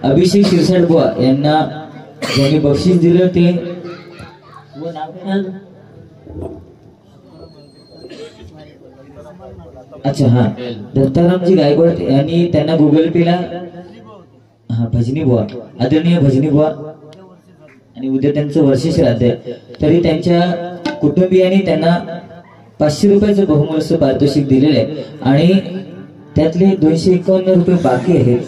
अभिषेक शिरसाट बुवा यांना ज्यांनी बक्षीस दिलं ते अच्छा हा दत्तारामजी गायकवाड यांनी त्यांना गुगल पेला हा भजनी बुवा आदरणीय भजनी बुवा आणि उद्या त्यांचं वर्ष श्राद्ध आहे तरी त्यांच्या कुटुंबियांनी त्यांना 500 रुपयाचं बहुमूल्य पारितोषिक दिलेलं आहे आणि त्यातले 251 रुपये बाकी आहेत.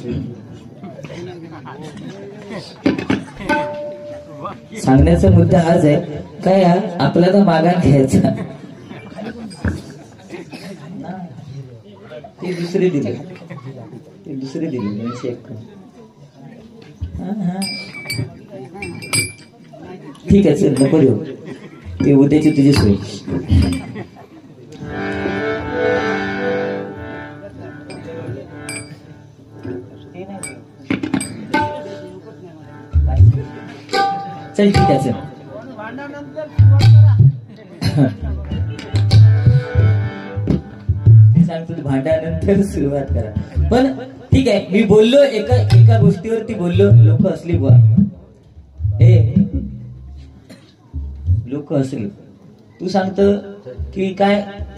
सांगण्याचा मुद्दा हाच आहे काय आपला तर मागान घ्यायचा ते दुसरे दिले 251. ठीक आहे चल नको देऊ ते उद्याची तुझी सोय. चल ठीक आहे चल सांगतो भांड्यानंतर सुरुवात करा पण ठीक आहे मी बोललो एका गोष्टीवरती बोललो लोक असली बुवा लोक असली तू सांगत की काय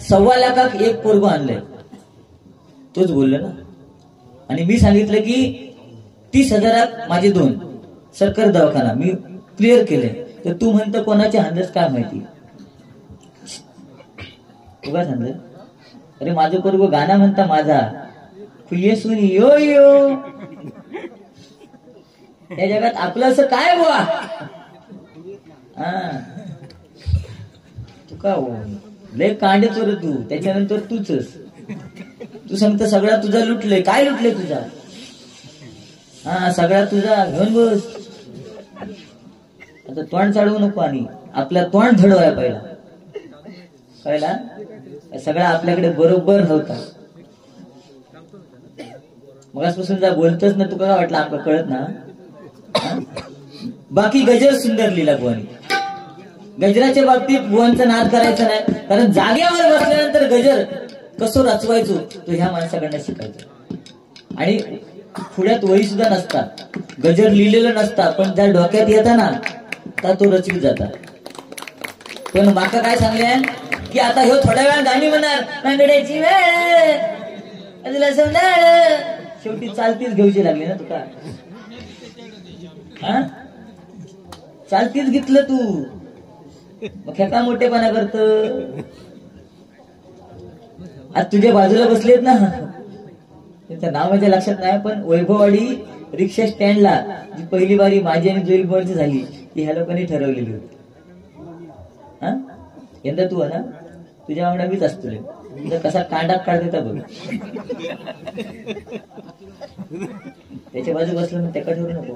1.25 लाखात एक पोरगं आणलंय तोच बोललो ना आणि मी सांगितलं की 30,000 माझे 2 सरकारी दवाखाना मी क्लिअर केले तर तू म्हणतं कोणाचे आणलंस काय माहिती उगाच आणलं. अरे माझं पोरगं गाणं म्हणता माझा खुये सुनी यो यो या जगात आपलं असं काय बुवा हा तू का लय कांडे चोर तू त्याच्यानंतर तूच तू सांगत सगळा तुझा लुटलंय काय लुटलंय तुझा हा सगळा तुझा घेऊन बस आता तोंड चालवू नको आणि आपला तोंड धडवाय पहिला सगळा आपल्याकडे बरोबर नव्हता मगासपासून जा बोलतच ना तुला वाटलं आपलं कळत ना बाकी गजर सुंदर लिहिला बुवानी गजराच्या बाबतीत बुवांचा नाद करायचा नाही कारण जागेवर बसल्यानंतर गजर कसं रचवायचो तो ह्या माणसाकडनं शिकायचो आणि पुढ्यात वही सुद्धा नसता गजर लिहिलेलं नसता पण ज्या डोक्यात येता ना तर तो रचवीत जाता. पण माका काय सांगले की आता ह्यो थोड्या वेळा गाणी म्हणणार नांगड्याची वेळ तुला समजा शेवटी चालतीच घेऊची लागली ना तुका हा चालतीच घेतलं तू मग ह्या मोठेपणा करत आज तुझ्या बाजूला बसलेत ना त्यांचं नाव माझ्या लक्षात नाही पण वैभववाडी रिक्षा स्टँडला जी पहिली बारी माझी आणि जोईल बोलची झाली ती ह्या लोकांनी ठरवलेली होती. हा यंदा तू ना तुझ्या वांगडा मीच असतो कसा कांडात काढता बघ त्याच्या बाजू बसलं ना त्याका ठेवू नको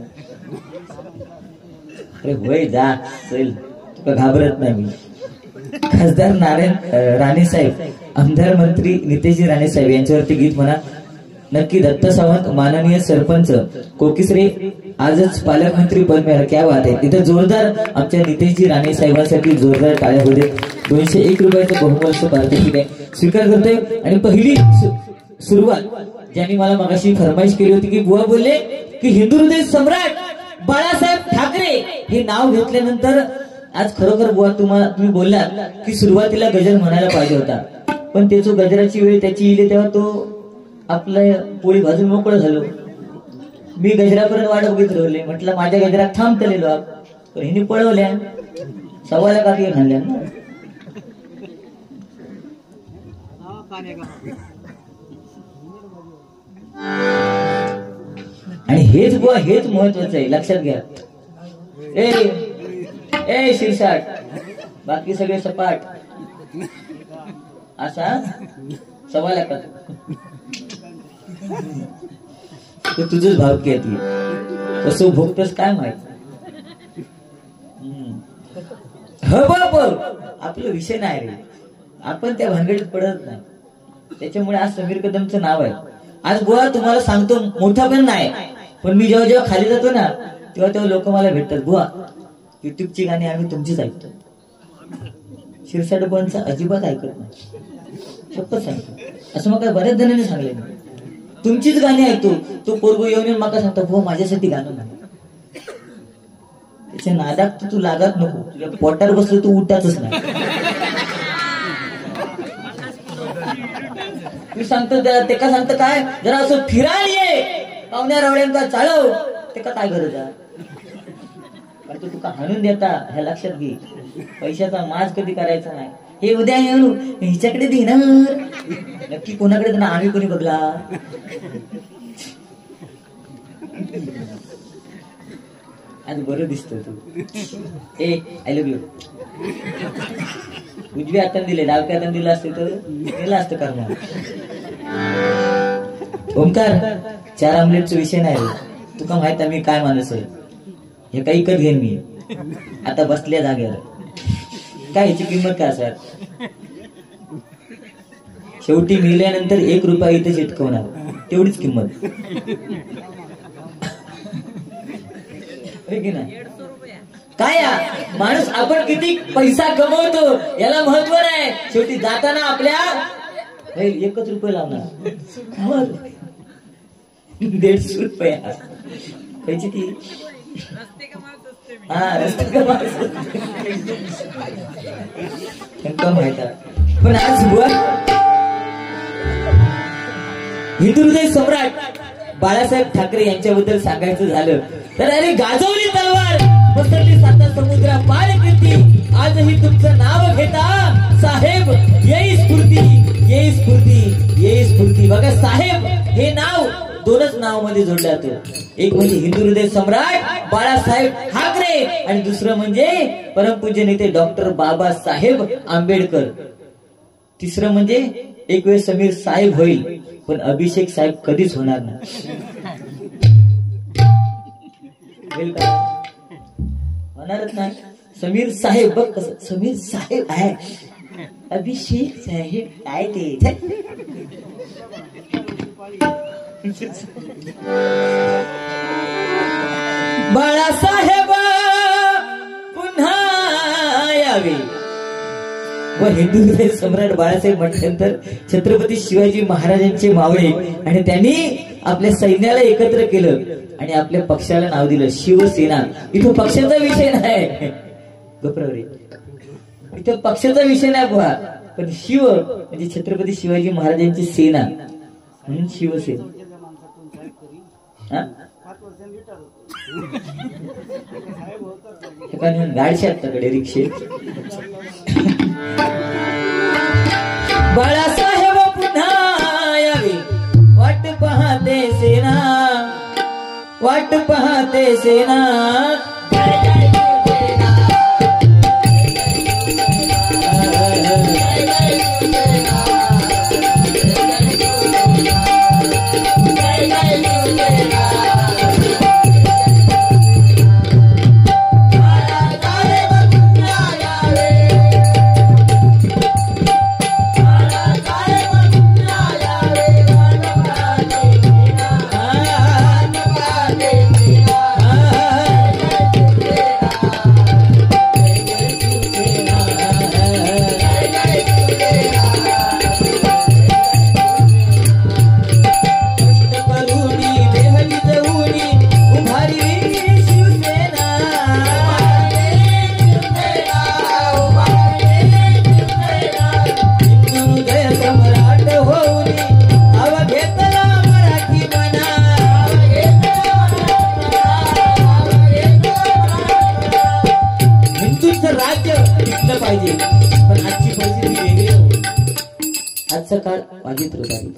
अरे होय जा चल तुका घाबरत नाही मी. खासदार नारायण राणे साहेब आमदार मंत्री नितेशजी राणे साहेब यांच्यावरती गीत म्हणा नक्की. दत्त सावंत माननीय सरपंच कोकिसरे आजच पालकमंत्री पद मिळालं क्या बात आहे. इथं जोरदार आमच्या नितेशजी राणे साहेबांसाठी जोरदार टाळ्या होते. 201 रुपयाचं बहुमूल्य पारितोषिक आहे स्वीकार करतोय. आणि पहिली सुरुवात ज्यांनी मला मगाशी फरमाईश केली होती की बुवा बोलले की हिंदू हृदय सम्राट बाळासाहेब ठाकरे हे नाव घेतल्यानंतर आज खरोखर बुवा तुम्ही बोललात की सुरुवातीला गजर म्हणायला पाहिजे होता पण त्याचं गजराची वेळ त्याची येईल तेव्हा तो आपल्या पोळी भाजून मोकळं झालो. मी गजरापर्यंत वाट बघित राहिले म्हटलं माझ्या गजरात थांबतलेलो पण हिने पळवल्या 1.25 लाखात घालल्या ना. आणि हेच बुवा हेच महत्वाचं आहे लक्षात घ्या. ए शिरसाट बाकी सगळे सपाट असा 1.25 लाखात तुझंच भाव घेतली कसं भोगतस काय माहित. आपला विषय नाही रे आपण त्या भानगडीत पडत नाही त्याच्यामुळे आज समीर कदमचं नाव आहे. आज बुवा तुम्हाला सांगतो मोठा पण नाही पण मी जेव्हा जेव्हा खाली जातो ना तेव्हा लोक मला भेटतात बुवा युट्यूबची गाणी आम्ही तुमचीच ऐकतो. शिरसाट बुवांचं अजिबात ऐकत नाही शपथ सांगतो असं मग बऱ्याच जणांनी सांगले. तुमचीच गाणी ऐकतो. तो पोरगो येऊन माका सांगता हो माझ्यासाठी गाणं नाही. त्याच्या नादात तू लागत नको. तुझ्या पोटार बसलं तू उठातच नाही. मी सांगतो ते का सांगतं काय जरा असं फिरायला ये पाहुण्या रावड्यांका चालव. ते का काय गरज आहे कारण तो तुका हाणून देता हे लक्षात घे. पैशाचा माज कधी करायचा नाही. हे उद्या येऊन हिच्याकडे देणार नक्की कोणाकडे देणार आम्ही कोणी बघला. आज बरं दिसतो तू. ए आय लव्ह यू. उजवी हाताने दिले डावक्या हाताने दिलं असते तर दिलं असतं कर्म. ओमकार 4 आमलेटचा विषय नाही रे. तुका माहित आहे मी काय माणूस आहे. हे काही विकत घेईन मी आता बसल्या जागेवर. काय ह्याची किंमत काय सर. शेवटी मिळाल्यानंतर 1 रुपया इथे चिटकवणार तेवढीच किंमत की नाही. काय माणूस आपण किती पैसा कमवतो याला महत्व नाही. शेवटी जाताना आपल्या 1 रुपये लावणार 150 रुपये पैसे ती माहित. पण आज हिंदू हृदय सम्राट बाळासाहेब ठाकरे यांच्याबद्दल सांगायचं झालं तर अरे गाजवली तलवार पसरली 7 समुद्र पार कीर्ती. आजही तुमचं नाव घेता साहेब येई स्फूर्ती येई स्फूर्ती येई स्फूर्ती. बघा साहेब हे नाव 2च नाव मध्ये जोडलं जातं. एक म्हणजे हिंदू हृदय सम्राट बाळासाहेब ठाकरे आणि दुसरं म्हणजे परमपूज्य नेते डॉक्टर बाबासाहेब आंबेडकर. तिसरं म्हणजे एक वेळ समीर साहेब होईल पण अभिषेक साहेब कधीच होणार नाही. होणारच नाही. समीर साहेब बघ कसं समीर साहेब आहे. अभिषेक साहेब काय ते बाळासाहेब पुन्हा यावे. व हिंदू हृदय सम्राट बाळासाहेब म्हटल्यानंतर छत्रपती शिवाजी महाराजांचे मावळे आणि त्यांनी आपल्या सैन्याला एकत्र केलं आणि आपल्या पक्षाला नाव दिलं शिवसेना. इथं पक्षाचा विषय नाही गप्रवरे. इथं पक्षाचा विषय नाही बुवा पण शिव म्हणजे छत्रपती शिवाजी महाराजांची सेना म्हणून शिवसेना. गाडशे आत्ताकडे रिक्षे. बाळासाहेब पुन्हा यावे वाट पाहते सेना वाट पाहते सेना. काळ वाजित रुपारी.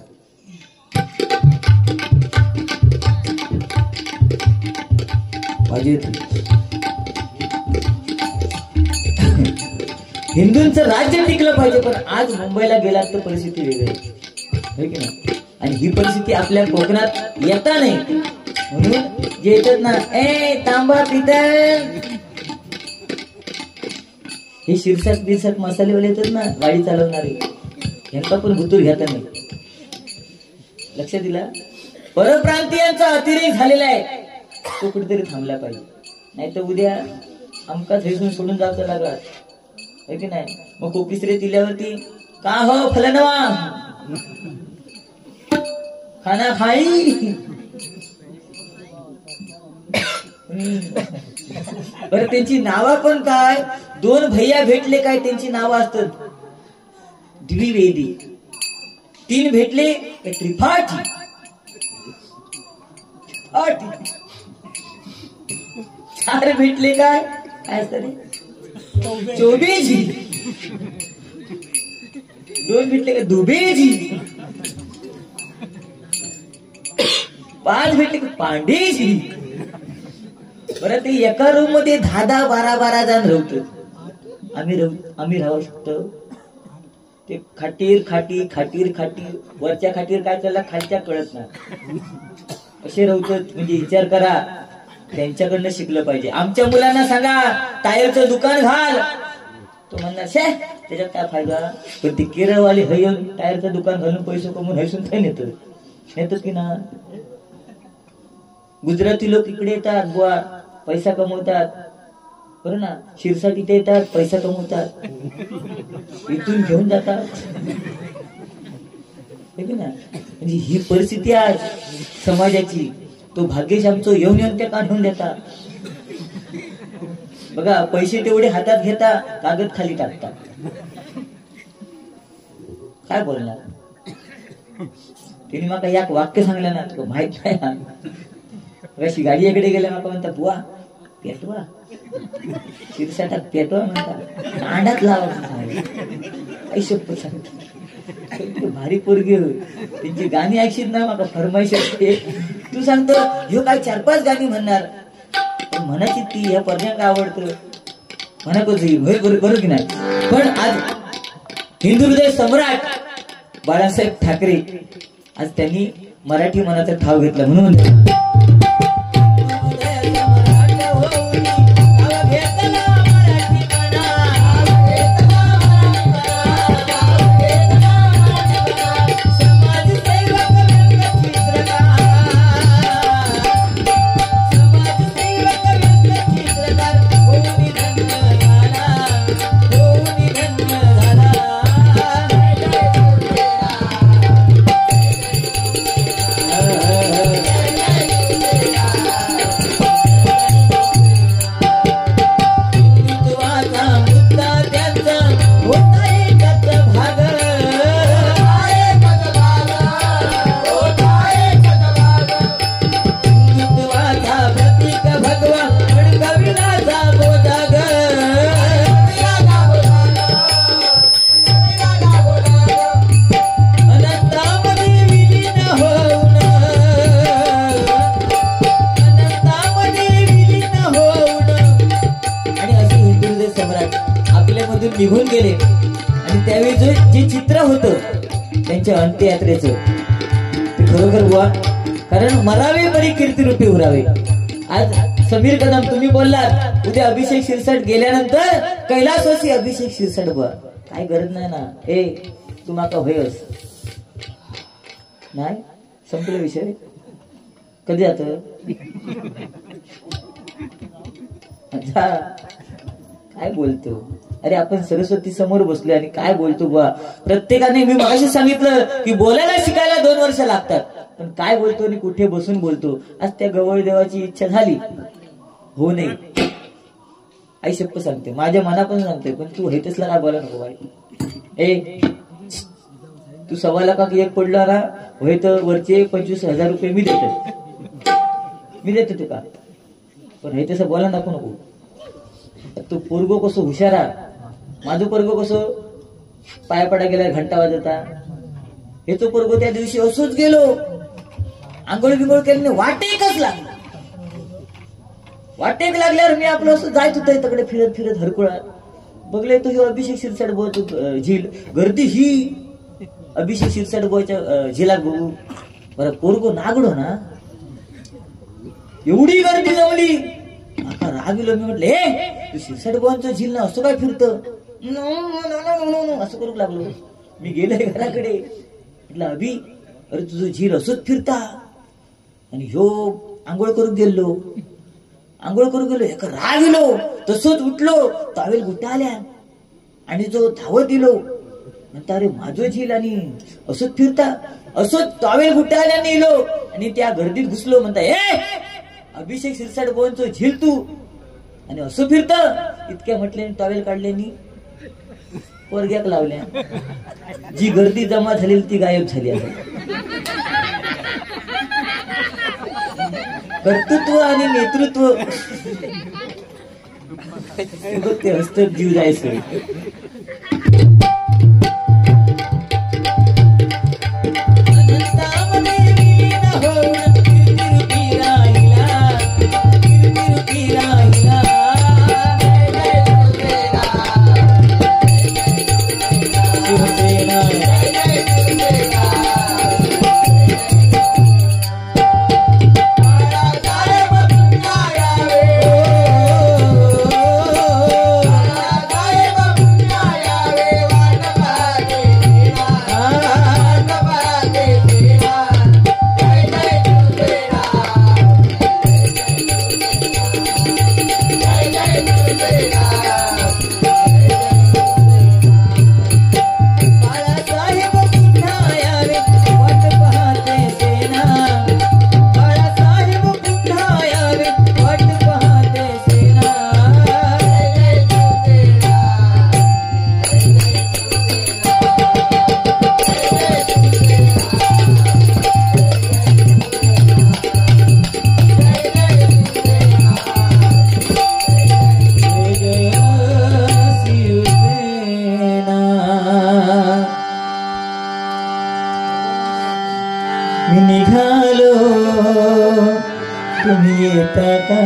हिंदूंचं राज्य टिकलं पाहिजे पण आज मुंबईला गेलात तर परिस्थिती वेगळी आहे की नाही. आणि ही परिस्थिती आपल्या कोकणात येता नाही म्हणून जे येतात ना तांबा पितळ हे शिरसाट बिरसाट मसालेवाले येतात ना गाडी चालवणारे यांचा पण भुतूर घेता नाही. लक्ष दिला. परप्रांतीयांचा अतिरेक झालेला आहे तो कुठेतरी थांबला पाहिजे. नाही तर उद्या आमकाच हेसून सोडून जावं लागला आहे की नाही. मग कोकिसरे दिल्यावरती का हो फलनवा खाना खाई. बरं त्यांची नावं पण काय, दोन भैया भेटले काय त्यांची नावं असतात द्विवेदी, तीन भेटले त्रिपाठी, चार भेटले काय असतं चौबेजी, दोन भेटले का दुबेजी, पाच भेटले का पांडेजी. बरं ते एका रूम मध्ये 10-10, 12-12 जण राहतो. आम्ही राहू शकतो. ते खाटीर खाटी खाटीर खाटी, वरच्या खाटीर काय चालला खालच्या कळत नाही असे राहतात. म्हणजे विचार करा, त्यांच्याकडनं शिकलं पाहिजे. आमच्या मुलांना सांगा टायरचं दुकान घाल, तो म्हणणार शे त्याच्यात काय फायदा. पण ती केरळवाली हयन टायरचं दुकान घालून पैसे कमवून हैसून काय नेतात की ना. गुजराती लोक इकडे येतात, बुवा पैसा कमवतात, बरं ना. शिरसाट इथे येतात, पैसा कमवतात, इथून घेऊन जातात ना. म्हणजे ही परिस्थिती आज समाजाची. तो भाग्यश आमचं येऊन त्या काढून देतात. बघा पैसे तेवढे हातात घेता, कागद खाली टाकतात. काय बोलणार. तिने माका एक वाक्य सांगलं ना, तुला माहित नाही ना. अशी गाडीकडे गेल्या माका म्हणता बुवा पेटवा, शिरसाटात पेटवा म्हणता, अंडात लावा. शब्द सांगतो भारी पोरगी त्यांची गाणी ऐकशीत ना, माका फरमाईश असते. तू सांगतो ह्यो काय 4-5 गाणी म्हणणार, पण म्हणायची ती ह्या पर्यंत आवडतं म्हणा बरोबर की नाही. पण आज हिंदू हृदय सम्राट बाळासाहेब ठाकरे आज त्यांनी मराठी मनाचा ठाव घेतला. म्हणून निघून गेले. आणि त्यावेळी जे चित्र होतं त्यांच्या अंत्ययात्रेचं ते खरोखर बुवा, कारण मरावे बरी कीर्तिरूपी उरावे. आज समीर कदम तुम्ही बोललात, उद्या अभिषेक शिरसाट गेल्यानंतर कैलासवासी अभिषेक शिरसाट बुवा. काय गरज नाही ना. तू माका होयस नाही, संपला विषय. कधी जात काय बोलतो. अरे आपण सरस्वती समोर बसलो आणि काय बोलतो बुवा. प्रत्येकाने, मी मगाशी सांगितलं की बोलायला शिकायला 2 वर्ष लागतात, पण काय बोलतो आणि कुठे बसून बोलतो. आज त्या गवळ देवाची इच्छा झाली हो नाही. आई शप्प सांगते, माझ्या मनापासून सांगते, पण तू हेतसला काय बोला नको बाई. तू 1.25 लाखात एक पडला ना होय, तर वरचे 25,000 रुपये मी देतो तुका, पण हे तसं बोला नको. तो पोरगो कसं हुशारा, माझं पोरगो कसं पाया पडा गेला घंटा वाजता. हे तो पोरगो त्या दिवशी असंच गेलो, आंघोळ बिंगोळ केल्याने वाटेकच लागला. वाटेक लागल्यावर मी आपलं असं जायत होतं तकडे फिरत फिरत हरकुळात. बघले तो अभिषेक शिरसाट बोवायचं झील, गर्दी ही अभिषेक शिरसाट बोवायच्या झिलात बघू. बरं पोरगो नागडो ना, एवढी गर्दी जमली. आता रागिलो. मी म्हटलं हे तू शिरसाट बोवांचं झील ना असं काय फिरतं असं करू लागलो. मी गेलोय घराकडे, म्हटलं अभि अरे तुझं झील असंच फिरता. आणि ह्यो आंघोळ करून गेलो, एका रागिलो. तसंच उठलो, तावेल गुट्टा आल्या आणि जो धावत दिलो. म्हणता अरे माझं झील आणि असंच फिरता. असो टॉवेल गुटायला नेलो आणि त्या गर्दीत घुसलो. म्हणता अभिषेक शिरसाट बोनचो झील तू आणि असं फिरत. इतक्या म्हटले टॉवेल काढल्यानी पोरग्याक लावल्या. जी गर्दी जमा झाली ती गायब झाली आहे. कर्तृत्व आणि नेतृत्व ते हस्तक जीव जायचं. निघालो तुम्ही येता का.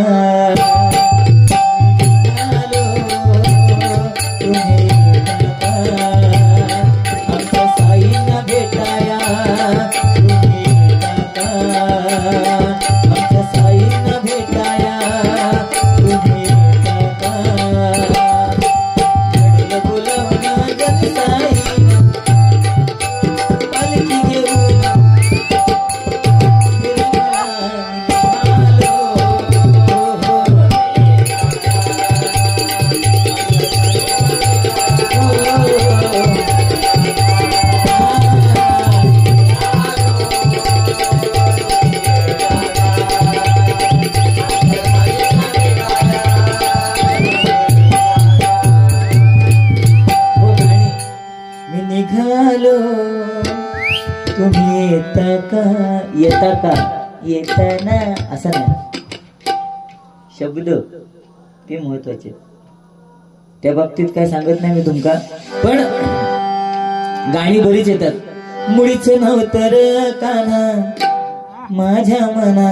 येता का येताना असं नाही. शब्द ते महत्वाचे. त्या बाबतीत काय सांगत नाही मी तुमका. पण गाणी बरीच येतात. मुळीच नव्हतं र काना माझ्या मना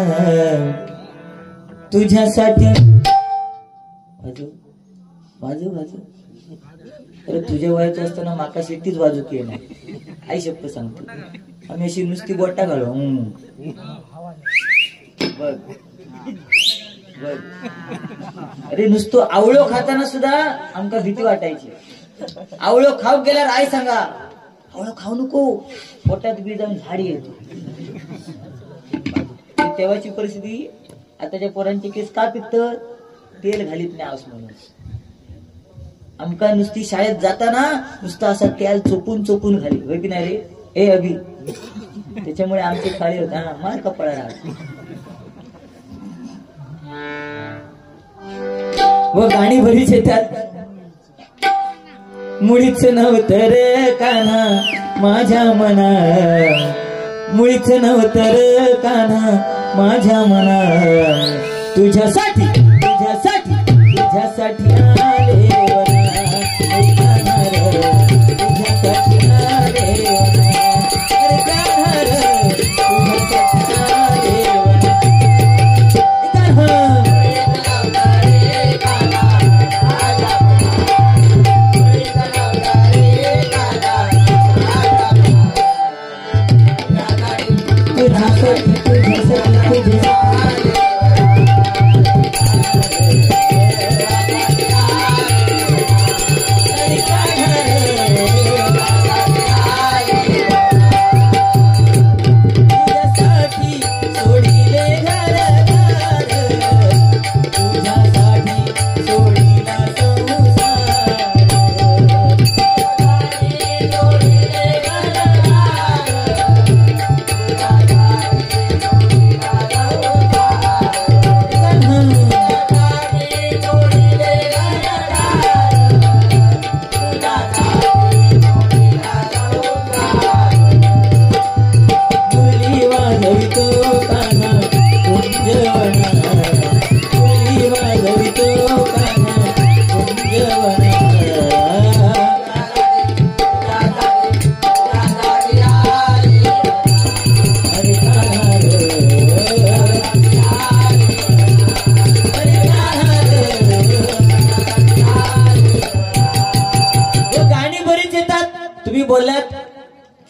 तुझ्यासाठी. वाजू वाजू वाजू. अरे तुझ्या वयाचं असताना माका शेतीच वाजू की नाही. आई शब्द सांगतो आम्ही अशी नुसती गोटा घालू. बघ बघ. अरे नुसतं आवळो खाताना सुद्धा आमका भीती वाटायची. आवळो खाऊ गेल्यावर आई सांगा आवळो खाऊ नको पोटात बी जाऊन झाडी येतो. तेव्हाची परिस्थिती. आताच्या पोरांची केस का पिकतं तेल घालीत नाही आस म्हणून. आमका नुसती शाळेत जाताना नुसतं असं तेल चोपून चोपून घाली होय की नाही रे. ए अभि त्याच्यामुळे आमचे खाली होता मार कपडा राहत. व गाणी बरीच येतात. मुळीच नव्हतं रे काना माझ्या मना मुळीच नव्हतं रे काना माझ्या मना तुझ्यासाठी तुझ्यासाठी तुझ्यासाठी आले तुझ्यासाठी आले.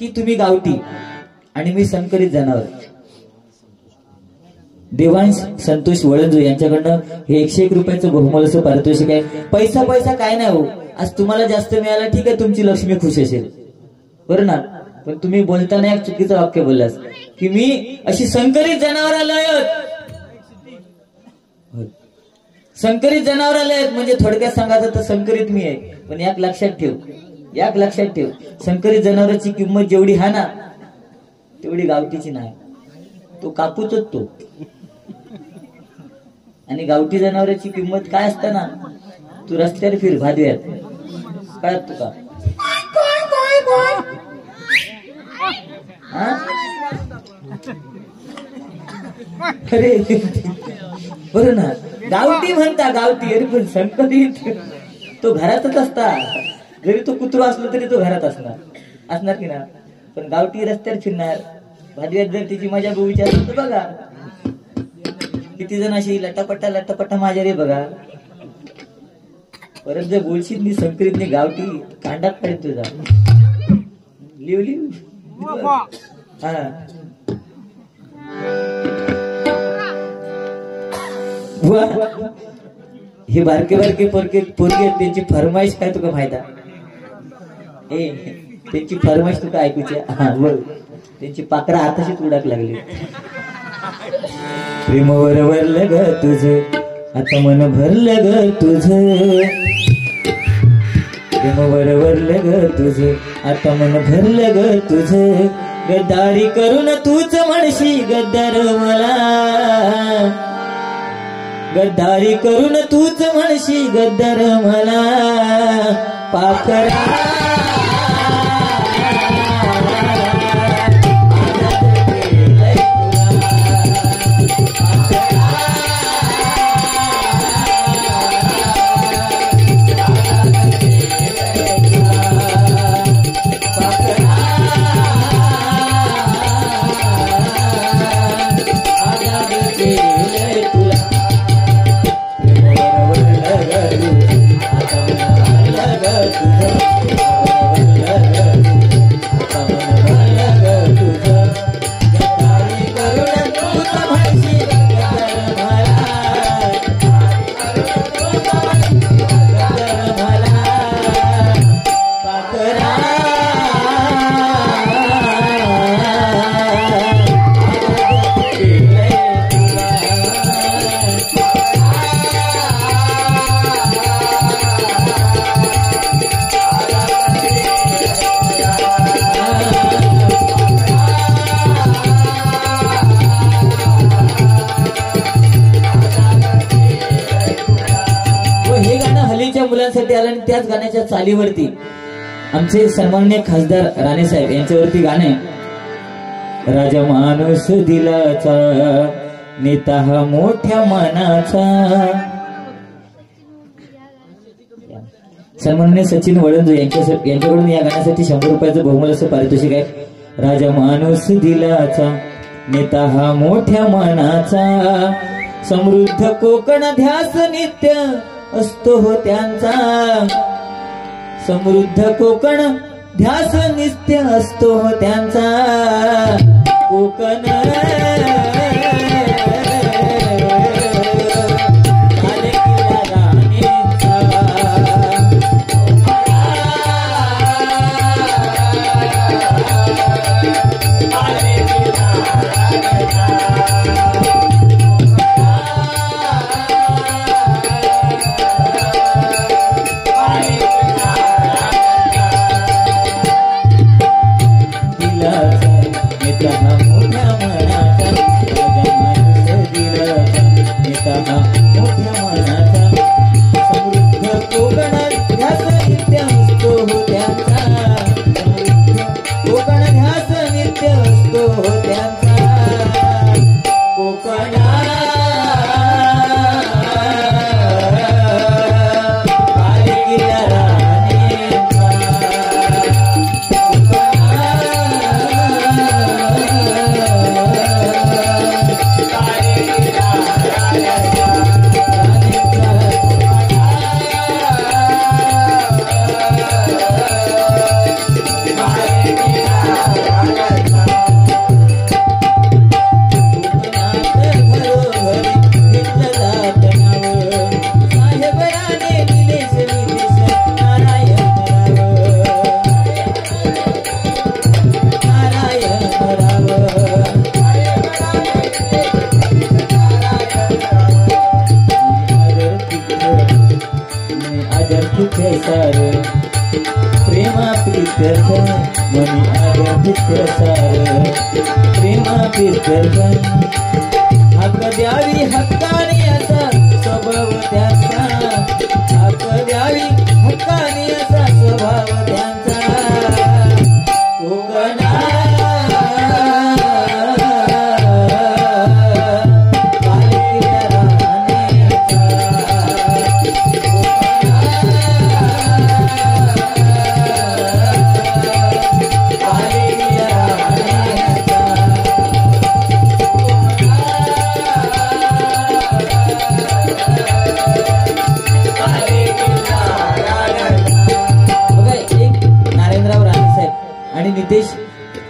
की तुम्ही गावठी आणि मी संकरित जनावर. देवांश संतोष वळंजू यांच्याकडनं हे 101 रुपयाचं बहुमोलाचं पारितोषिक आहे. पैसा पैसा काय नाही हो, आज तुम्हाला जास्त मिळाला ठीक आहे, तुमची लक्ष्मी खुश असेल बरं ना. पण तुम्ही बोलताना एक चुकीचं वाक्य बोललास की मी अशी संकरित जनावर आलोय. संकरित जनावर आलेत म्हणजे थोडक्यात सांगायचं तर संकरित मी आहे. पण एक लक्षात ठेव, संकरित जनावरांची किंमत जेवढी हा ना तेवढी गावठीची नाही. तो कापूचच तो. आणि गावठी जनावरांची किंमत काय असताना तू रस्त्यावर फिर भादव्यात कळत तुका अरे बरं ना, गावठी म्हणता गावठी. अरे पण संकरित तो घरातच असता. जरी तो कुत्रो असलो तरी तो घरात असणार की ना. पण गावठी रस्त्यावर फिरणार भादव्यात जर तिची मजा बघू विचारली तर बघा किती जण अशी लटापट्टा माझ्या रे बघा. परत जर बोलशील मी संकरितने गावठी कांडात पडेल तुझा. लिव हा हे बारके पोरगे त्यांची फरमाईश काय तुका माहित आहे? त्यांची फरमाईश तुका ऐकूची. हा बघ, त्यांची पाकरा हाताशीच उडाक लागली. प्रेमावर वरलं ग तुझं आता मन भरलं ग तुझं. प्रेमावर वरलं ग तुझं आता मन भरलं ग तुझं. गद्दारी करून तूच म्हणशी गद्दार मला. गद्दारी करून तूच म्हणशी गद्दार मला. पाखरा मुलांसाठी आलं. आणि त्याच गाण्याच्या चालीवरती आमचे सन्माननीय खासदार राणेसाहेब यांच्यावरती गाणे. राजा माणूस दिलाचा नेता हा मोठ्या मनाचा. सन्माननीय सचिन वळंजू यांच्याकडून या गाण्यासाठी 100 रुपयाचं बहुमोलाचं पारितोषिक आहे. राजा माणूस दिलाचा नेता हा मोठ्या मनाचा. समृद्ध कोकण ध्यास नित्य असतो हो त्यांचा. समृद्ध कोकण ध्यास नित्य असतो हो त्यांचा. कोकण मोठ्या मनाचा आगर्भित सार प्रेमा प्रीत्यर्थ मनी आगर्भित सार प्रेमा प्रीत्यर्थ हक्क द्यावी हक्काने असा स्वभाव त्यांचा हक्क द्यावी हक्काने असा स्वभाव त्यांचा कोकणा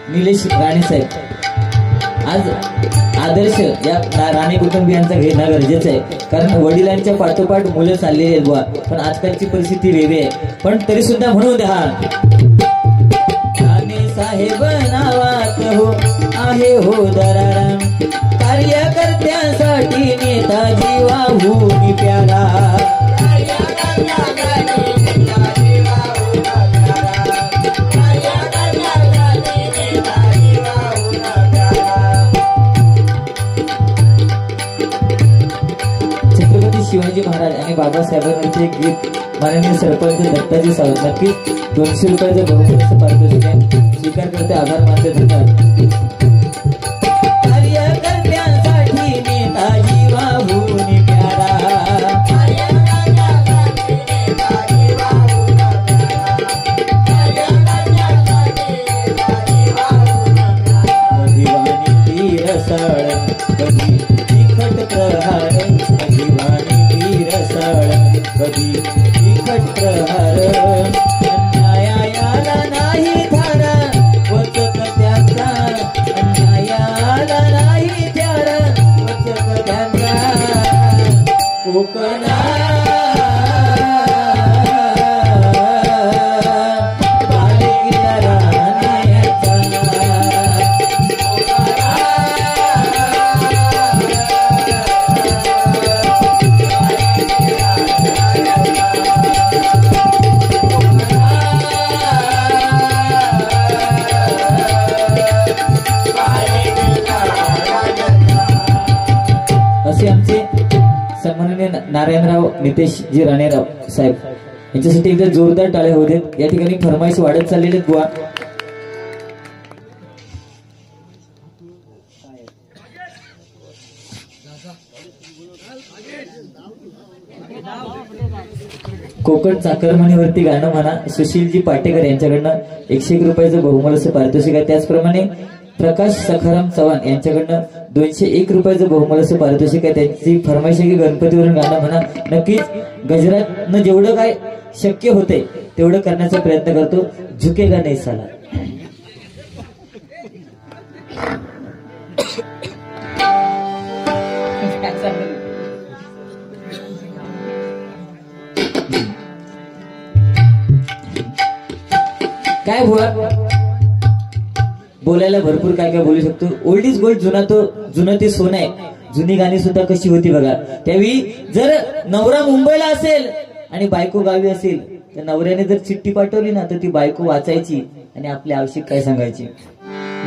निलेश राणे साहेब आज आदर्श या राणे कुटुंबियांचा घेणं गरजेचं आहे, कारण वडिलांच्या पाठोपाठ मुलं चाललेली आहेत बुवा, पण आजकालची परिस्थिती वेगळी आहे. पण तरी सुद्धा म्हणून द्या राणे साहेब नावात हो आहे हो दराराम कार्यकर्त्यांसाठी नेताजी वाहून प्याला शिवाजी महाराज आणि बाबासाहेबांचे एक गीत माननीय सरपंच दत्ताजी सावंत नक्कीच 200 रुपयाचं बहुमूल्य पारितोषिक आहे. स्वीकार करते, आभार मानते, धन्यवाद. कार्यकर्त्यांसाठी नेताजी वाहून प्यारा दिवाणी तीर सळ कधी तिखट प्रहार कधी तिखट प्रहार अन्यायाला नाही धारा वचक त्यांचा अन्यायाला नाही धारा वचक त्यांचा कोकणा नारायणराव नितेशजी राणेराव साहेब यांच्यासाठी एकदा जोरदार टाळ्या होऊ देत. या ठिकाणी फरमाईश वाढत चाललेले बुवा. कोकण चाकरमानीवरती गाणं म्हणा सुशीलजी पाटेकर यांच्याकडनं 101 रुपयाचं बहुमूल्य पारितोषिक आहे. त्याचप्रमाणे प्रकाश सखाराम चव्हाण यांच्याकडनं 201 रुपयाचं बहुमूल्य पारितोषिक आहे. त्यांची फरमाईश आहे की गणपतीवरून गाणं म्हणा. नक्कीच गजरातनं जेवढं काय शक्य होते तेवढं करण्याचा प्रयत्न करतो. झुकेगा नाही साला. काय बुवा बोलायला भरपूर काय काय बोलू शकतो. ओल्ड इज गोल्ड, जुनं ते सोनं आहे. जुनी गाणी सुद्धा कशी होती बघा. त्यावेळी जर नवरा मुंबईला असेल आणि बायको गावी असेल तर नवऱ्याने जर चिठ्ठी पाठवली ना तर ती बायको वाचायची आणि आपले आवश्यक काय सांगायची.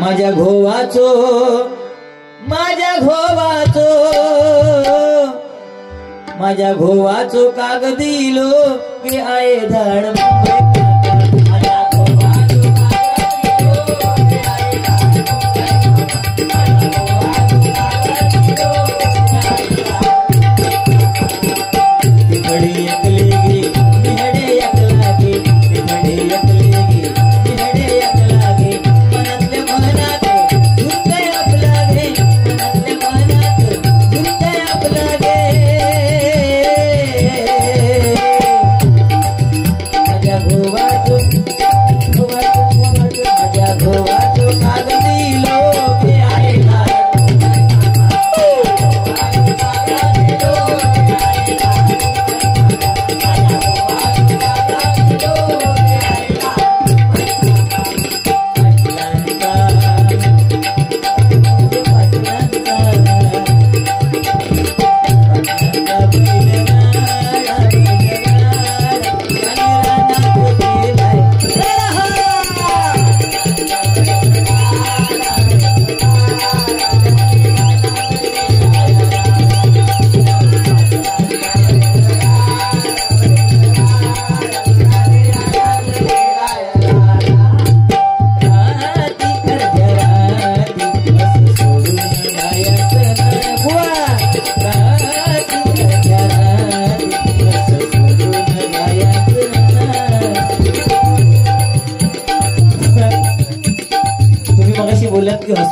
माझ्या घोवाचो माझ्या घोवाचो माझ्या घोवाचो कागदीलो की आये धाड मुंबई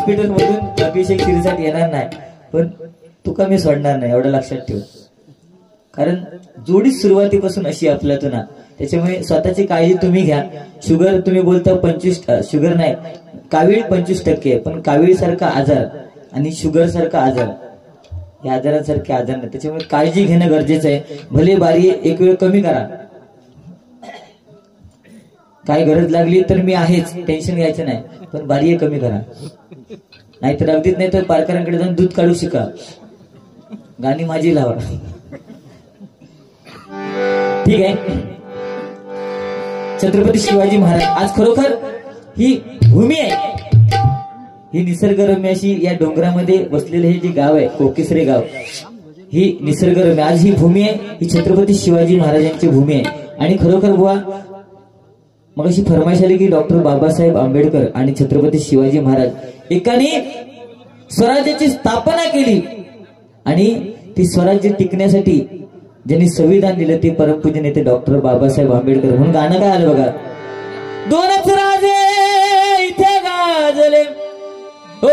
हॉस्पिटल मधून अभिषेक शिरीसाठी येणार नाही, पण तुका मी सोडणार नाही एवढं लक्षात ठेव. कारण जोडी सुरुवातीपासून अशी आपल्यातून ना, त्याच्यामुळे स्वतःची काळजी तुम्ही घ्या. शुगर तुम्ही बोलता 25 शुगर नाही, कावीळ 25% आहे, पण कावीळ सारखा आजार आणि शुगर सारखा आजार या आजारांसारखे आजार नाही. त्याच्यामुळे काळजी घेणं गरजेचं आहे. भले बारी एक वेळ कमी करा, काय गरज लागली तर मी आहेच, टेन्शन घ्यायचं नाही, पण बारी कमी करा. नाहीतर अगदीच नाही तर पारकरांकडे जाऊन दूध काढू शिका, गाणी माझी लावा. ठीक आहे. छत्रपती शिवाजी महाराज आज खरोखर ही भूमी आहे, ही निसर्गरम्य अशी या डोंगरामध्ये बसलेले हे जे गाव आहे कोकेसरे गाव, ही निसर्गरम्य आज ही भूमी आहे, ही छत्रपती शिवाजी महाराजांची भूमी आहे. आणि खरोखर बुवा मग अशी फरमाईश आली की डॉक्टर बाबासाहेब आंबेडकर आणि छत्रपती शिवाजी महाराज एकाने स्वराज्याची स्थापना केली आणि ती स्वराज्य टिकण्यासाठी ज्यांनी संविधान दिलं ते परमपूज्य नेते डॉक्टर बाबासाहेब आंबेडकर. म्हणून गाणं काय आलं बघा, दोनच राजे इथे गाजले हो,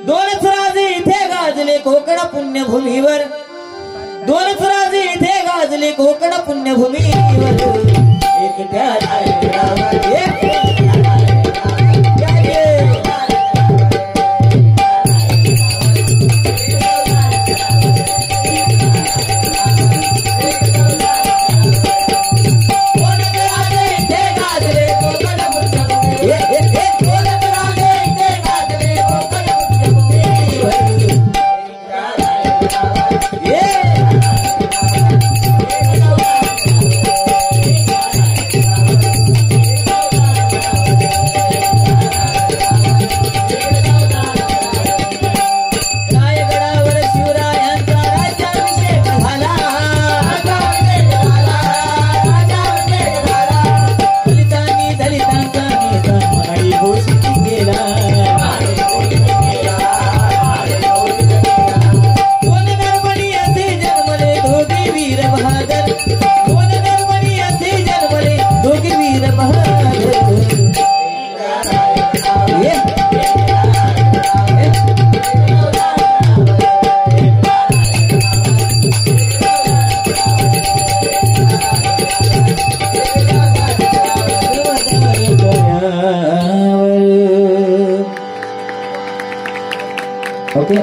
दोनच राजे इथे गाजले कोकण पुण्यभूमीवर, दोनच राजे इथे गाजले कोकण पुण्यभूमीवर. एकट्या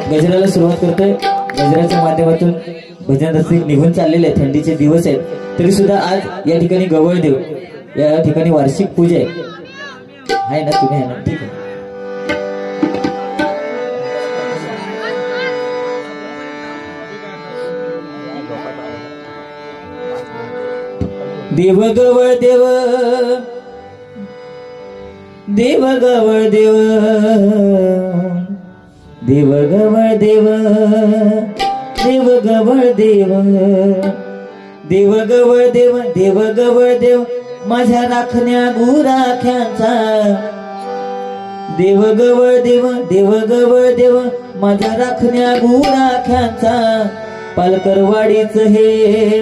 गजराला सुरुवात करतोय. गजराच्या माध्यमातून भजन रसिक निघून चाललेले आहेत, थंडीचे दिवस आहेत, तरी सुद्धा आज या ठिकाणी गवळदेव या ठिकाणी वार्षिक पूजा आहे ना, तुम्ही आहे ना, ठीक आहे. देव गवळ देव, देव गवळ देव, देव गवळ देव, देव गवळ देव, देव गवळ देव, देव गवळ देव माझ्या राखण्या गुराख्यांचा, देव गवळ देव, देव गवळ देव माझ्या राखण्या गुराख्यांचा. पालकरवाडीच हे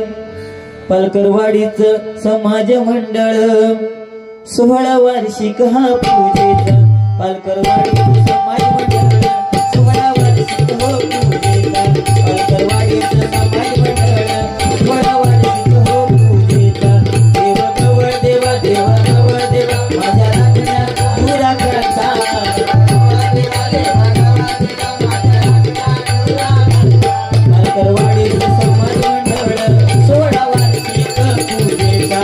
पालकरवाडीच समाज मंडळ 16 वार्षिक हा पूजेचा. पालकरवाडीच समाज मंडळ 16 वार्षिक हो पूजेचा. पालकरवाडीच समाज मंडळ 16 वार्षिक हो पूजेचा. देव गवळ देव, देव गवळ देव माझ्या राखण्या गुराख्यांचा. पालकरवाडीच समाज मंडळ 16 वार्षिक पूजेचा.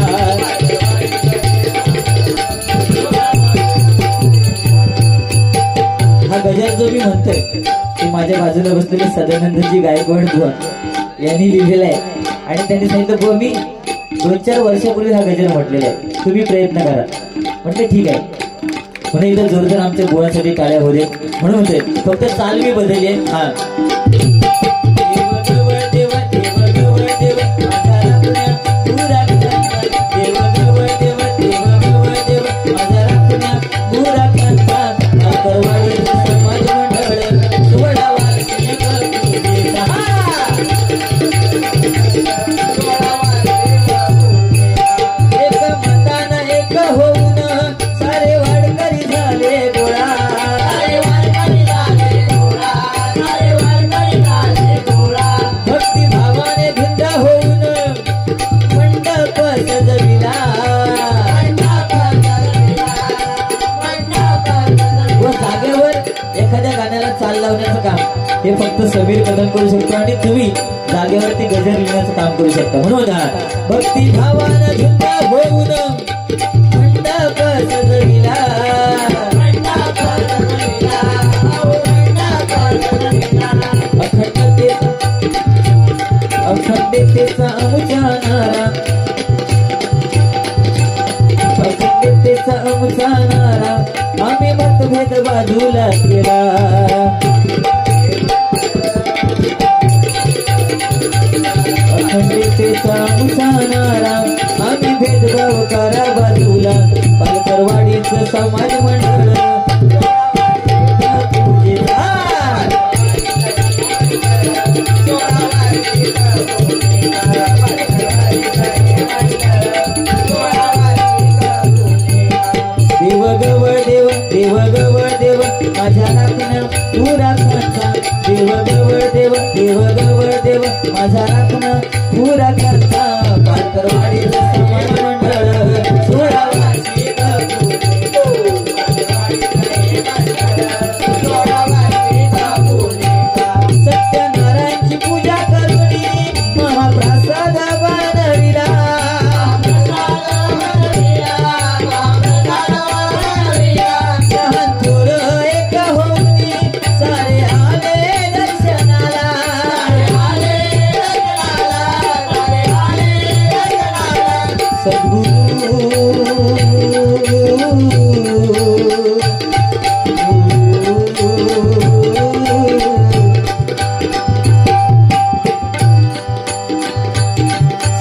हा गजर जो मी म्हणतोय ते माझ्या बाजूला बसलेले सदानंदजी गायकवाड बुवा यांनी लिहिलेला आहे आणि त्यांनी सांगितलं बुवा मी 2-4 वर्षापूर्वी हा गजर म्हटलेला आहे, तुम्ही प्रयत्न करा. म्हटलं ठीक आहे. म्हणून इथं जोरदार आमच्या बुवासाठी टाळ्या होऊ दे. म्हणून होते फक्त चाल मी बदलली आहे. हा हे फक्त समीर कदम करू शकतो आणि तुम्ही जागेवरती गजर लिहिण्याचं काम करू शकता. म्हणून भक्ती भावानं झुंबा होऊन मंडप सजविला, अखंडतेचा आमचा नारा, अखंडतेचा आमचा नारा, आम्ही मतभेद बाजूला केला. अखंडतेचा आमचा नारा, आम्ही भेदभाव करा बाजूला. पालकरवाडीचं समाज मंडळ देवगवळ देव माझ्या राखण पुरा करता, देवगवळ देव माझ्या राखण पुरा करता. पालकरवाडीचं समाज मंडळ सत्यनारायणची पूजा करून महाप्रसाद बनविला.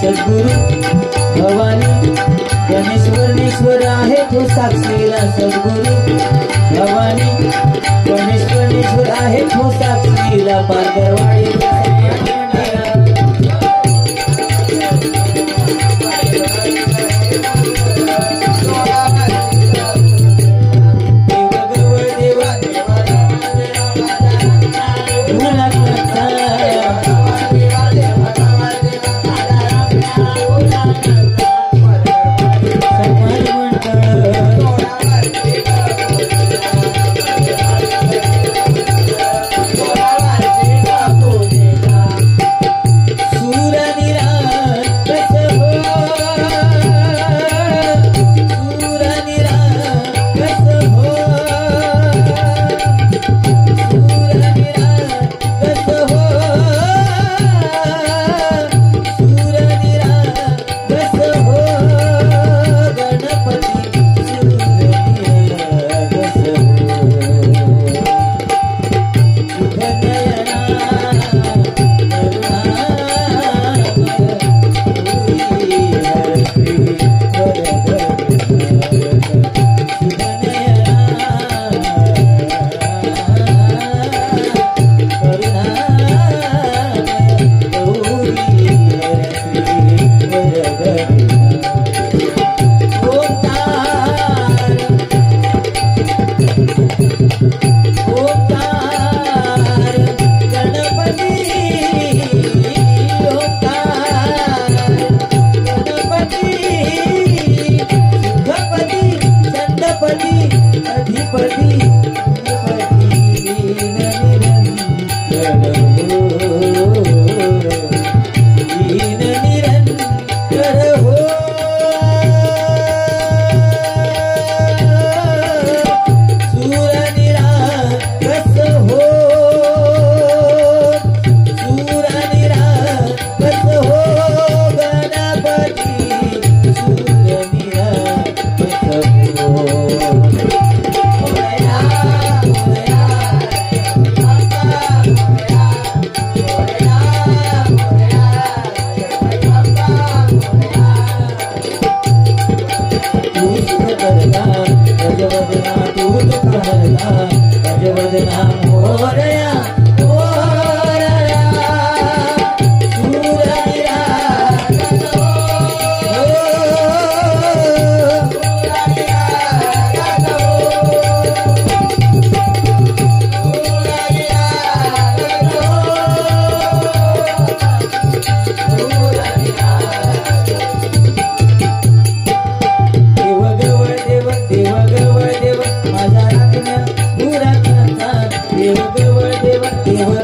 सद्गुरु भवानी गणेश्वर आहे तो साक्षीला. सद्गुरु भवानी गणेश्वर आहे तो साक्षीला. पालकरवाडीला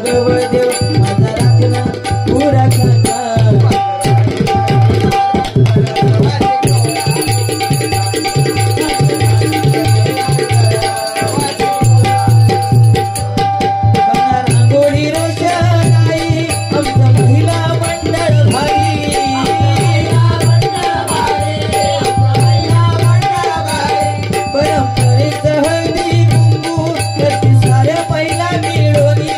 गवळ देव माझा राखला पुरा खाता रांगोळी रोषणाई आमचं महिला मंडळ भारी परंपरेचं हळदी कुंकू करती साऱ्या पहिला मिळवणी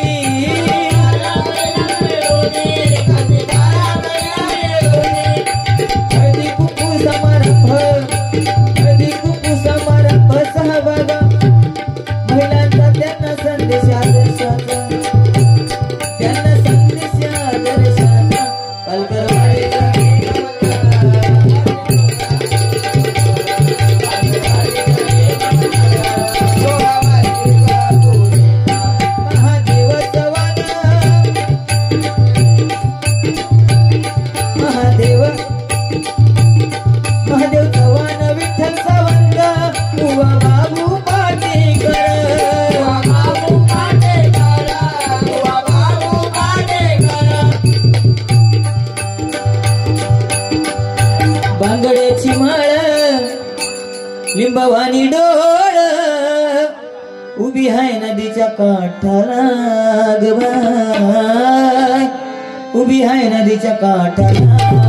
हळदी कुंकू समारंभ सहभाग महिलांचा त्यांना संदेश आदर्शाचा पालकर महादेव चव्हाण विठ्ठल सावंत बुवा बाबू पाटेकर बांगड्याची माळ लिंबवानी डोळ उभी आहे नदीच्या काठाला ग बाय उभी आहे नदीच्या काठाला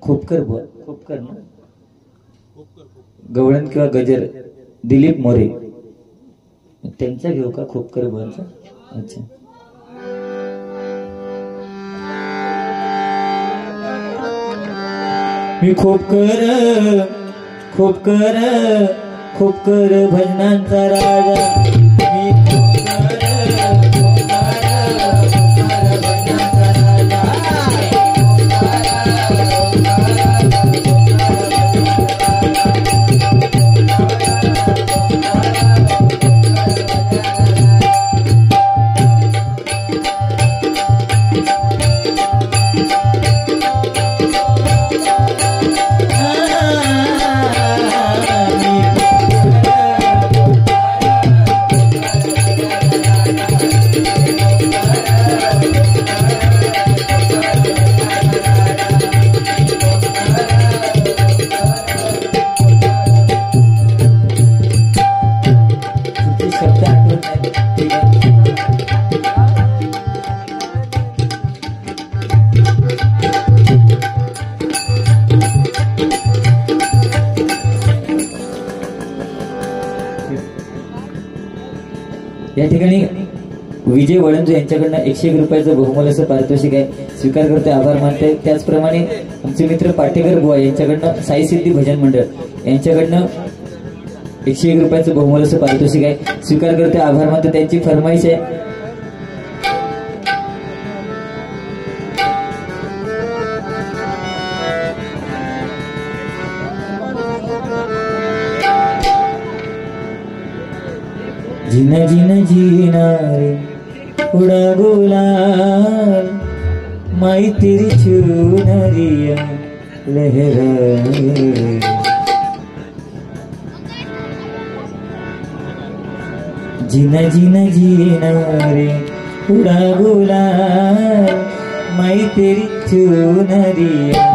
खोपकर बुवा खोपकर ना गवळण किंवा गजर दिलीप मोरे त्यांचा घेऊ का खोपकर बुवांचा अच्छा मी खोपकर भजनांचा राजा या ठिकाणी विजय वळंजू यांच्याकडनं 101 रुपयाचं बहुमोलाचं पारितोषिक आहे, स्वीकार करतोय, आभार मानतोय। त्याचप्रमाणे आमचे मित्र पाटेकर बुवा यांच्याकडनं साई सिद्धी भजन मंडळ यांच्याकडनं 101 रुपयाचं बहुमोलाचं पारितोषिक आहे, स्वीकार करतोय, आभार मानतोय। त्यांची फरमाईश आहे जिना जिना जीना रे उड़ा गुलाल माई तेरी चुनरिया लहराए। जिना जिना जीना रे उड़ा गुलाल माई तेरी चुनरिया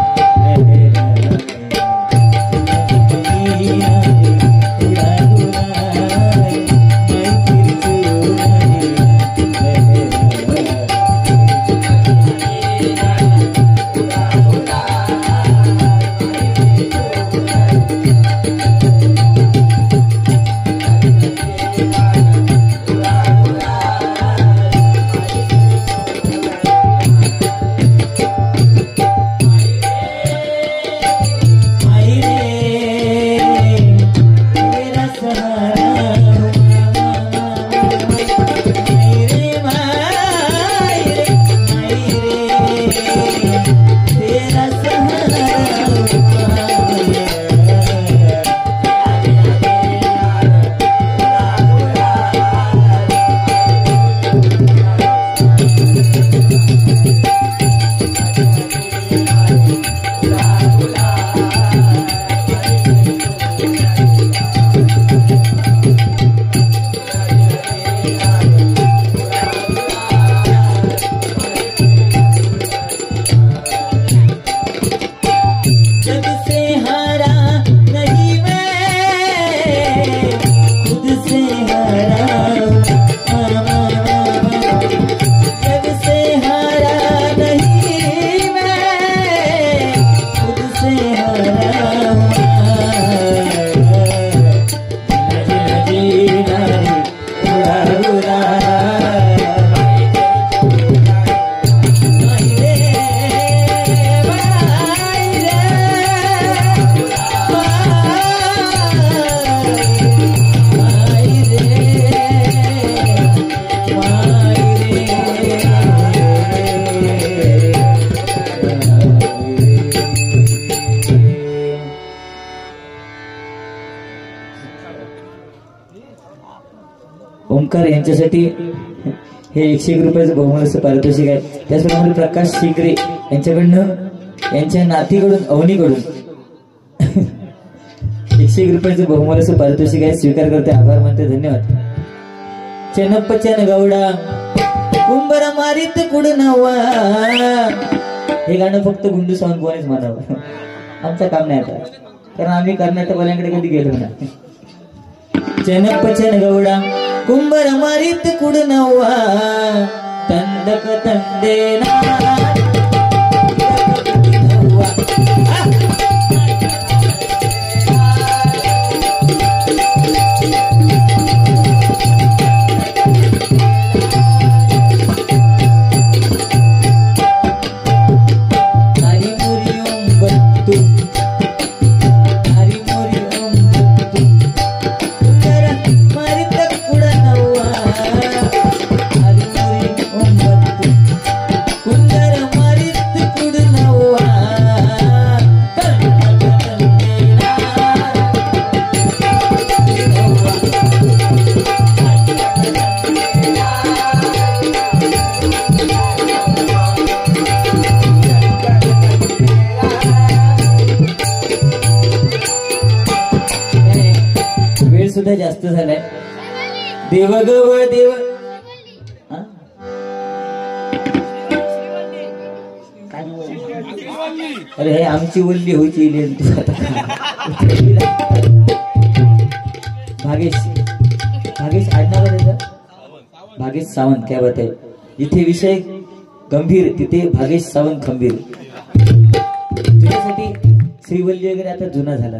ओमकार यांच्यासाठी हे 101 रुपयाचं बहुमोलाचं पारितोषिक आहे। त्याचप्रमाणे प्रकाश शिगरे यांच्याकडनं यांच्या नातीकडून अवनीकडून 101 रुपयाचं बहुमोलाचं पारितोषिक आहे, स्वीकार करते, आभार मानते, धन्यवाद। चनपचन गौडा कुंभर मारित कुडनवा, हे गाणं फक्त गुंडू सावंत बुवानेच म्हणावं, आमचं काम नाही आता, कारण आम्ही कर्नाटकवाल्यांकडे कधी गेलो नाही। चनपचन गौडा कुंभर मारित कुडनवा, तंदक तंदेना सुद्धा जास्त झालाय। देव गव देव अरे हे आमची वल्ली होची भागेश भागेश आडनाव आहे, भागेश सावंत, क्या बात आहे। जिथे विषय गंभीर तिथे भागेश सावंत खंबीर। तुझ्यासाठी श्रीवल्ली वगैरे आता जुना झाला,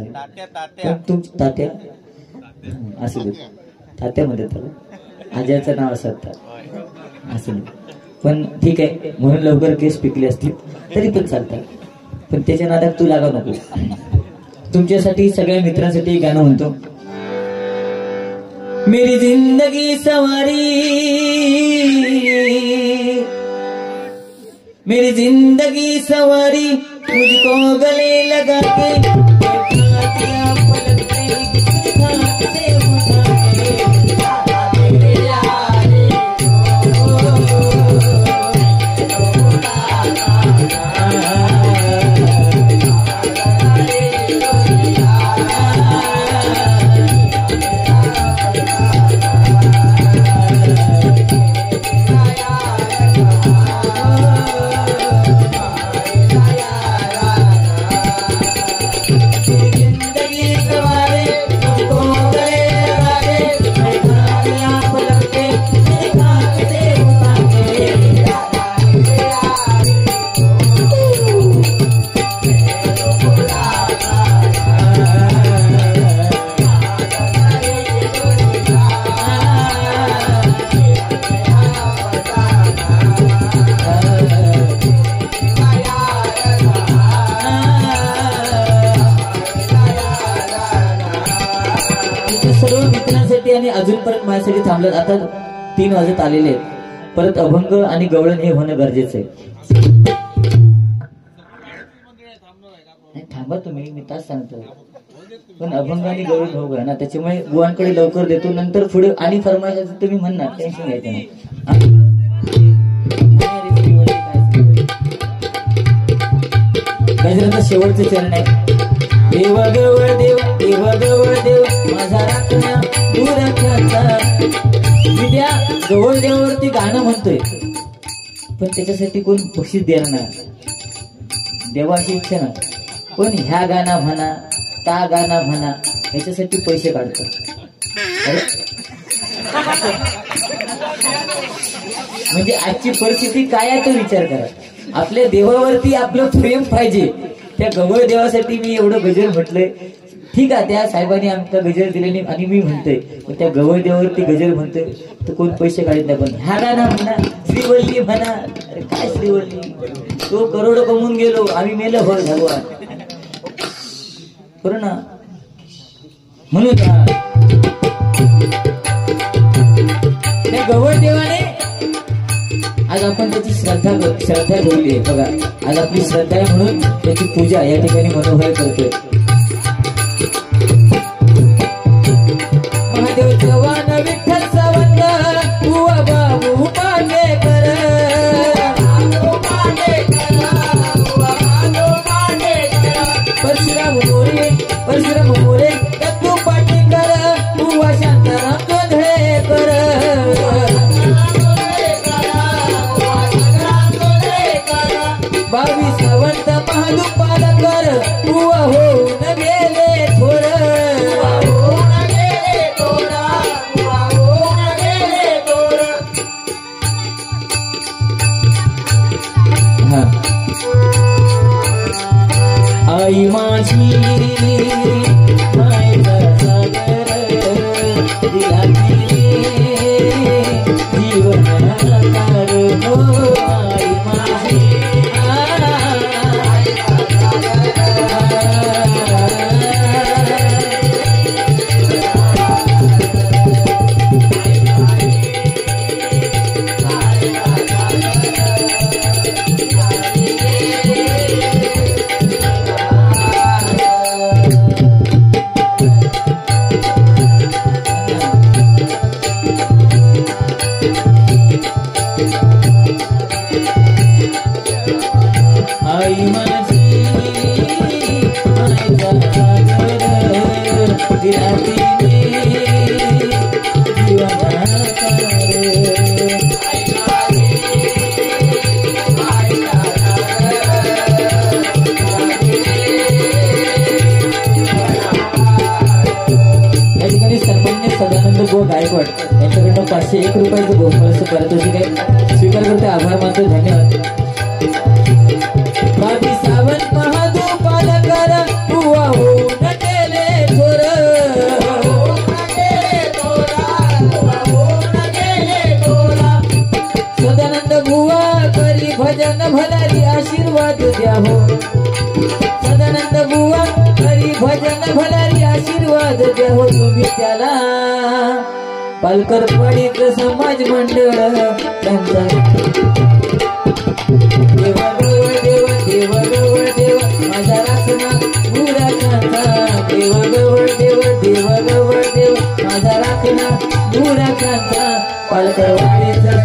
तुमची तात्या असू दे, तात्यामध्ये त्याला आज्याचं नाव असतं असं. पण ठीक आहे, म्हणून लवकर केस पिकले असतील तरी पण चालतात. पण त्याच्या नादात तू लागा नको. तुमच्यासाठी सगळ्या मित्रांसाठी गाणं म्हणतो. मेरी जिंदगी सवारी, मेरी जिंदगी सवारी, मुझको गले लगा के आणि अजून परत माझ्यासाठी थांबलं. आता 3 वाजत आलेले आहेत. परत अभंग आणि गवळण हे होणं गरजेचं आहे. थांबा तुम्ही, मी तास सांगतो. पण अभंग आणि गवळण होऊ ना, त्याच्यामुळे बुवांकडे लवकर देतो. नंतर पुढे आणि फरमाईश तुम्ही म्हणणार, टेन्शन घ्यायचं नाही. गजराचा शेवटचे चरण आहे. देव गवळ देव, देव गवळ देव, माझा राखण्या दुराख्याचा. विद्या गवळ देवावरती गाणं म्हणतोय, पण त्याच्यासाठी कोण बक्षीस देणार नाही, देवाची इच्छा ना. पण ह्या गाणं म्हणा, त्या गाणं म्हणा, ह्याच्यासाठी पैसे काढतात. म्हणजे आजची परिस्थिती काय आहे तो विचार करा. आपल्या देवावरती आपलं प्रेम पाहिजे. त्या गवळ देवासाठी मी एवढं गजर म्हटलंय. ठीक आहे, त्या साहेबांनी आमचा गजर दिलेली आणि मी म्हणतोय, पण त्या गवळ देवावरती गजर म्हणतोय तर कोण पैसे काढत नाही. पण ह्या गाणं म्हणा, श्रीवल्ली म्हणा. अरे काय श्रीवल्ली, तो करोड कमवून गेलो, आम्ही मेलो हो भगवान करू ना. म्हणून त्या गवळ देवाने आज आपण त्याची श्रद्धा ठेवली आहे. बघा, आज आपली श्रद्धा आहे म्हणून त्याची पूजा या ठिकाणी मनोहर करतोय. महादेव जवान विठ्ठल सावंत, बुवा बाबू पांडेकर, परशुराम मोरे, परशुराम मोरे, दत्तू पाटीकर, बुवा शांताराम जोंधळेकर, बावी सावंत महादू पालकर, बुवा होऊन गेले थोर. आई माझी मायेचा सागर, दिला जीवनाकार हो. आई माझी गायकवाड यांच्याकडनं 501 रुपयाचं बहुमूल्य पारितोषिक स्वीकार करते. आभार मानतो, धन्यवाद. बाबी सावंत महादू पालकर, बुवा होऊन गेले थोर. आशीर्वाद द्या हो तुम्ही त्याला पालकर पडित समाज मंडळ त्यांचा देवाजवळ देव माझा राखणा गुराखांचा देवाजवळ देव माझा राखणा गुराखांचा पालकर वाडीचा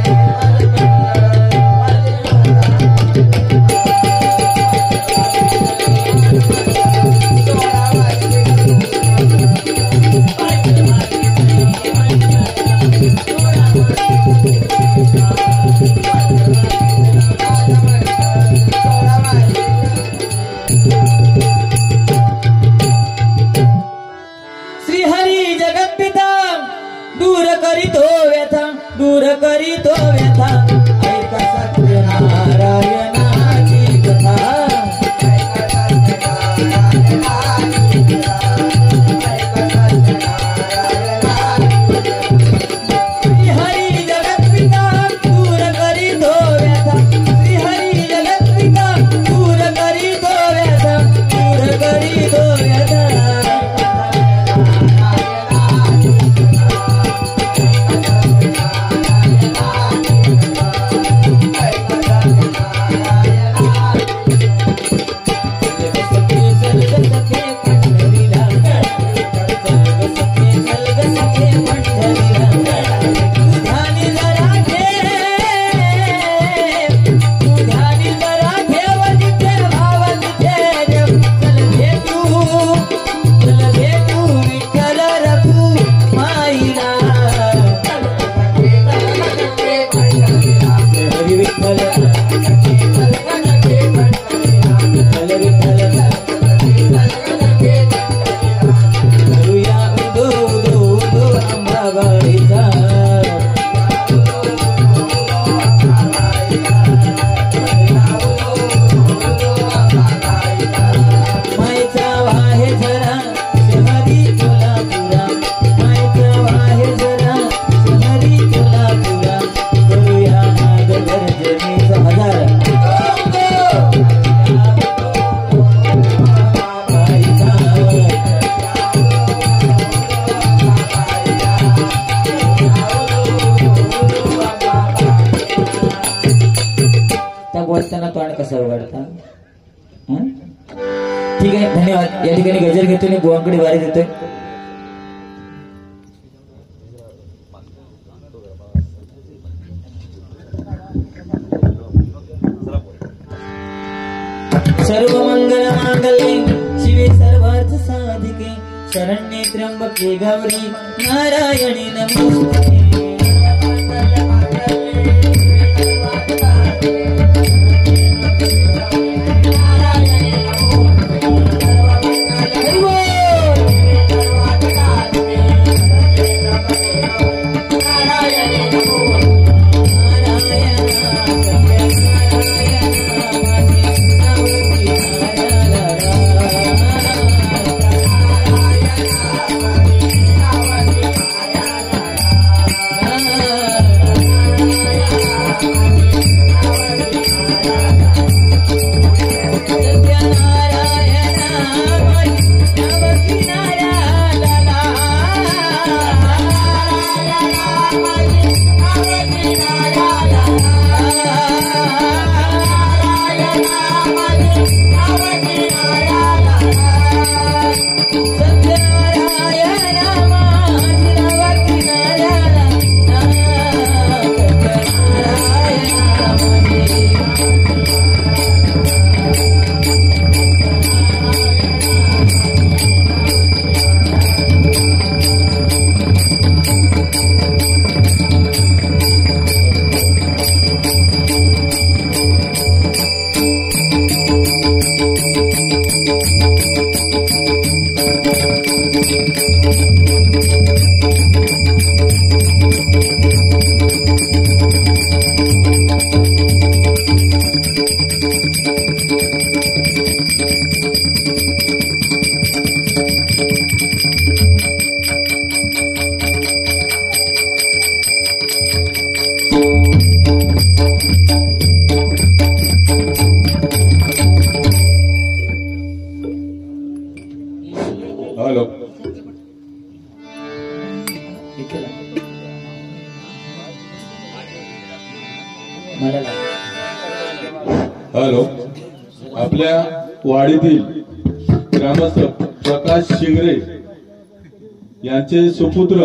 दूर करीतो व्यथा ऐका सत्यनारायणाची कथा श्रीहरी जगत्पिता दूर करीतो व्यथा श्रीहरी जगत्पिता दूर करीतो व्यथा दूर करीतो व्यथा बोलताना तोंड कसं उघडता ठीक आहे धन्यवाद या ठिकाणी गजर घेतो आणि बुवांकडे वारी देतोय सर्व मंगल मांगल्ये शिवे सर्वार्थ साधिके शरण्ये त्र्यंबके गौरी नारायणी नमोस्तुते हॅलो चला मला लावा. हॅलो, आपल्या वाडीतील ग्रामस्थ प्रकाश शिंगरे यांचे सुपुत्र